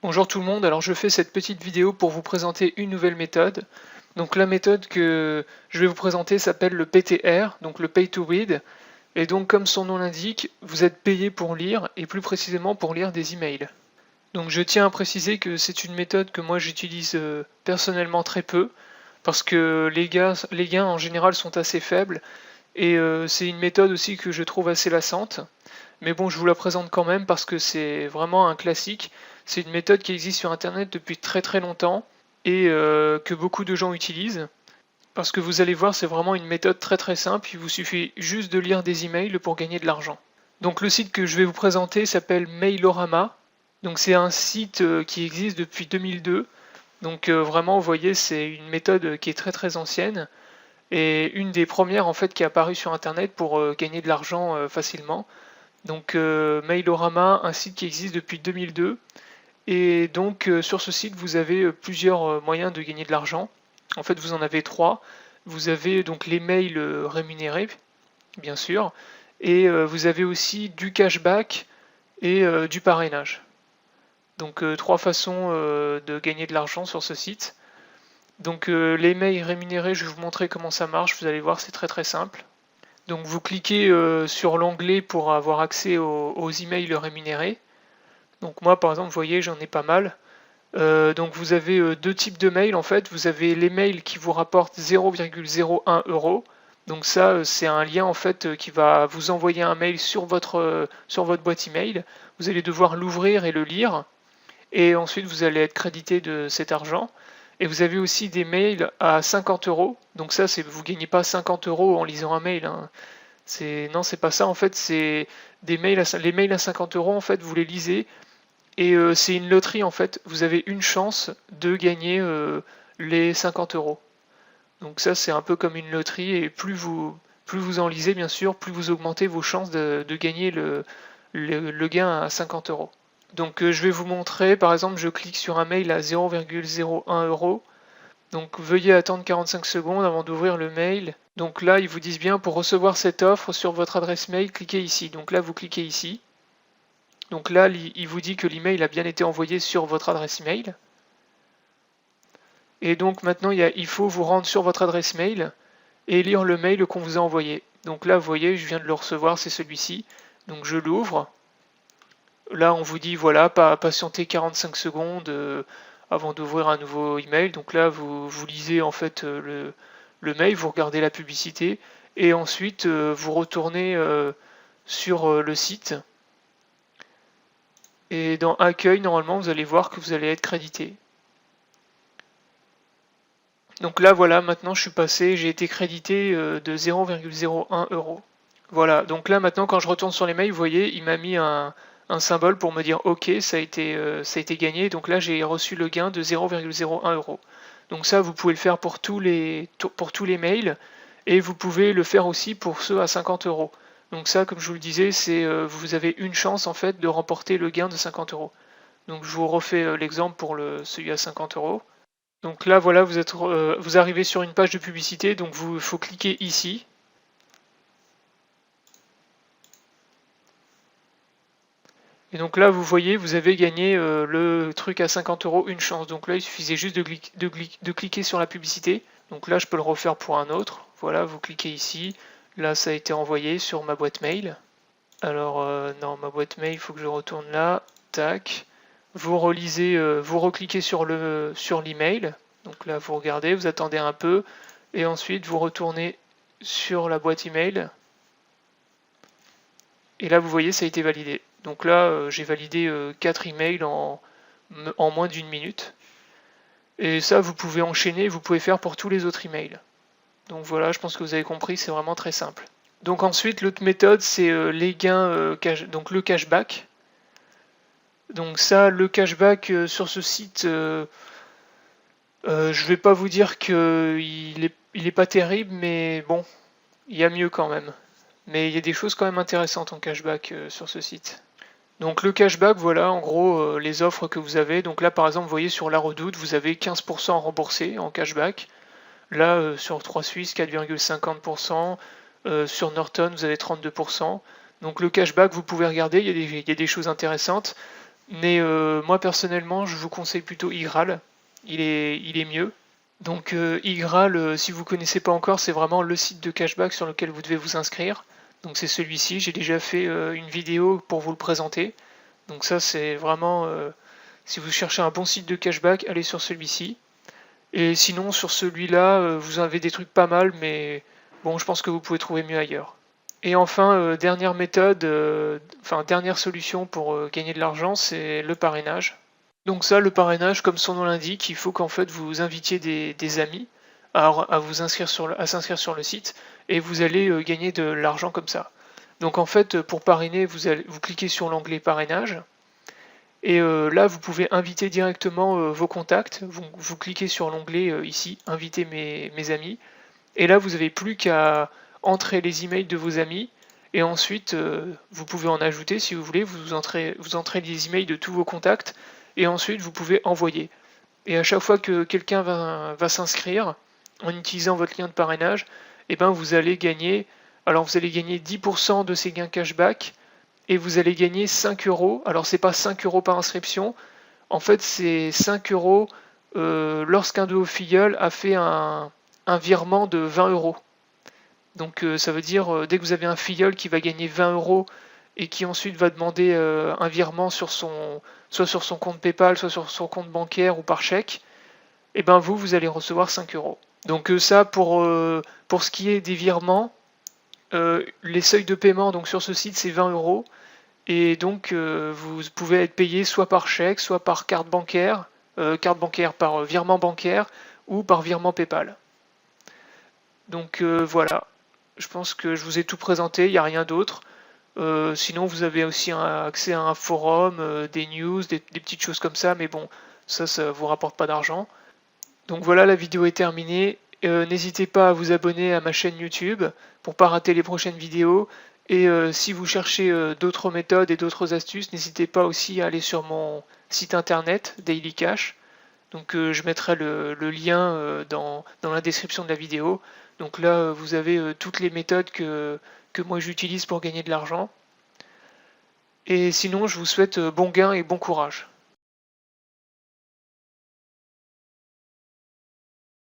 Bonjour tout le monde, alors je fais cette petite vidéo pour vous présenter une nouvelle méthode. Donc la méthode que je vais vous présenter s'appelle le PTR, donc le Pay to Read. Et donc comme son nom l'indique, vous êtes payé pour lire, et plus précisément pour lire des emails. Donc je tiens à préciser que c'est une méthode que moi j'utilise personnellement très peu, parce que les gains en général sont assez faibles, et c'est une méthode aussi que je trouve assez lassante. Mais bon, je vous la présente quand même parce que c'est vraiment un classique. C'est une méthode qui existe sur Internet depuis très très longtemps et que beaucoup de gens utilisent. Parce que vous allez voir, c'est vraiment une méthode très très simple. Il vous suffit juste de lire des emails pour gagner de l'argent. Donc le site que je vais vous présenter s'appelle Mailorama. Donc c'est un site qui existe depuis 2002. Donc vraiment, vous voyez, c'est une méthode qui est très très ancienne et une des premières en fait qui est apparue sur Internet pour gagner de l'argent facilement. Donc Mailorama, un site qui existe depuis 2002. Et donc sur ce site, vous avez plusieurs moyens de gagner de l'argent. En fait, vous en avez trois. Vous avez donc les mails rémunérés, bien sûr, et vous avez aussi du cashback et du parrainage. Donc trois façons de gagner de l'argent sur ce site. Donc les mails rémunérés, je vais vous montrer comment ça marche. Vous allez voir, c'est très très simple. Donc vous cliquez sur l'onglet pour avoir accès aux emails rémunérés. Donc moi par exemple, vous voyez, j'en ai pas mal. Donc vous avez deux types de mails en fait. Vous avez les mails qui vous rapportent 0,01 euros. Donc ça, c'est un lien en fait qui va vous envoyer un mail sur votre boîte email. Vous allez devoir l'ouvrir et le lire. Et ensuite, vous allez être crédité de cet argent. Et vous avez aussi des mails à 50 euros. Donc ça, vous ne gagnez pas 50 euros en lisant un mail, hein. Non, c'est pas ça. En fait, c'est les mails à 50 euros. En fait, vous les lisez et c'est une loterie. En fait, vous avez une chance de gagner les 50 euros. Donc ça, c'est un peu comme une loterie. Et plus vous en lisez, bien sûr, plus vous augmentez vos chances de gagner le gain à 50 euros. Donc je vais vous montrer, par exemple, je clique sur un mail à 0,01 euros. Donc veuillez attendre 45 secondes avant d'ouvrir le mail. Donc là, ils vous disent bien, pour recevoir cette offre sur votre adresse mail, cliquez ici. Donc là, vous cliquez ici. Donc là, il vous dit que l'email a bien été envoyé sur votre adresse mail. Et donc maintenant, il faut vous rendre sur votre adresse mail et lire le mail qu'on vous a envoyé. Donc là, vous voyez, je viens de le recevoir, c'est celui-ci. Donc je l'ouvre. Là, on vous dit, voilà, patienter 45 secondes avant d'ouvrir un nouveau email. Donc là, vous lisez en fait le mail, vous regardez la publicité et ensuite vous retournez sur le site. Et dans Accueil, normalement, vous allez voir que vous allez être crédité. Donc là, voilà, maintenant je suis passé, j'ai été crédité de 0,01 euros. Voilà, donc là maintenant quand je retourne sur les mails, vous voyez, il m'a mis un symbole pour me dire OK, ça a été gagné. Donc là j'ai reçu le gain de 0,01 euros. Donc ça vous pouvez le faire pour tous les mails et vous pouvez le faire aussi pour ceux à 50 euros. Donc ça, comme je vous le disais, vous avez une chance en fait de remporter le gain de 50 euros. Donc je vous refais l'exemple pour celui à 50 euros. Donc là voilà, vous arrivez sur une page de publicité, donc il faut cliquer ici. Et donc là, vous voyez, vous avez gagné le truc à 50 euros, une chance. Donc là, il suffisait juste de cliquer sur la publicité. Donc là, je peux le refaire pour un autre. Voilà, vous cliquez ici. Là, ça a été envoyé sur ma boîte mail. Alors, non, ma boîte mail, il faut que je retourne là. Tac. Vous relisez, vous recliquez sur l'email. Donc là, vous regardez, vous attendez un peu. Et ensuite, vous retournez sur la boîte email. Et là, vous voyez, ça a été validé. Donc là, j'ai validé 4 emails en moins d'une minute. Et ça, vous pouvez enchaîner, vous pouvez faire pour tous les autres emails. Donc voilà, je pense que vous avez compris, c'est vraiment très simple. Donc ensuite, l'autre méthode, c'est les gains, donc le cashback. Donc ça, le cashback sur ce site, je vais pas vous dire qu'il est pas terrible, mais bon, il y a mieux quand même. Mais il y a des choses quand même intéressantes en cashback sur ce site. Donc le cashback, voilà en gros les offres que vous avez. Donc là par exemple, vous voyez sur La Redoute, vous avez 15% remboursé en cashback. Là sur 3 Suisse, 4,50%. Sur Norton, vous avez 32%. Donc le cashback, vous pouvez regarder, il y a des choses intéressantes. Mais moi personnellement, je vous conseille plutôt Igral. Il est mieux. Donc Igral, si vous connaissez pas encore, c'est vraiment le site de cashback sur lequel vous devez vous inscrire. Donc c'est celui-ci. J'ai déjà fait une vidéo pour vous le présenter. Donc ça c'est vraiment, si vous cherchez un bon site de cashback, allez sur celui-ci. Et sinon sur celui-là, vous avez des trucs pas mal, mais bon, je pense que vous pouvez trouver mieux ailleurs. Et enfin, dernière méthode, enfin dernière solution pour gagner de l'argent, c'est le parrainage. Donc ça, le parrainage, comme son nom l'indique, il faut qu'en fait vous invitiez des amis à vous inscrire à s'inscrire sur le site et vous allez gagner de l'argent comme ça. Donc en fait, pour parrainer, vous cliquez sur l'onglet parrainage et là vous pouvez inviter directement vos contacts. Vous cliquez sur l'onglet ici, inviter mes amis, et là vous n'avez plus qu'à entrer les emails de vos amis. Et ensuite, vous pouvez en ajouter si vous voulez, vous entrez les emails de tous vos contacts, et ensuite vous pouvez envoyer. Et à chaque fois que quelqu'un va s'inscrire, en utilisant votre lien de parrainage, et ben vous allez gagner, alors vous allez gagner 10% de ces gains cashback, et vous allez gagner 5 euros. Alors c'est pas 5 euros par inscription, en fait c'est 5 euros lorsqu'un de vos filleuls a fait un virement de 20 euros. Donc ça veut dire dès que vous avez un filleul qui va gagner 20 euros et qui ensuite va demander un virement soit sur son compte PayPal, soit sur son compte bancaire ou par chèque, et ben vous allez recevoir 5 euros. Donc ça pour ce qui est des virements, les seuils de paiement donc sur ce site c'est 20 euros et donc vous pouvez être payé soit par chèque, soit par carte bancaire par virement bancaire ou par virement PayPal. Donc voilà, je pense que je vous ai tout présenté, il n'y a rien d'autre. Sinon, vous avez aussi accès à un forum, des news, des petites choses comme ça, mais bon, ça vous rapporte pas d'argent. Donc voilà, la vidéo est terminée. N'hésitez pas à vous abonner à ma chaîne YouTube pour pas rater les prochaines vidéos. Et si vous cherchez d'autres méthodes et d'autres astuces, n'hésitez pas aussi à aller sur mon site internet Daily Cash. Donc je mettrai le lien dans la description de la vidéo. Donc là, vous avez toutes les méthodes que moi j'utilise pour gagner de l'argent. Et sinon, je vous souhaite bon gain et bon courage.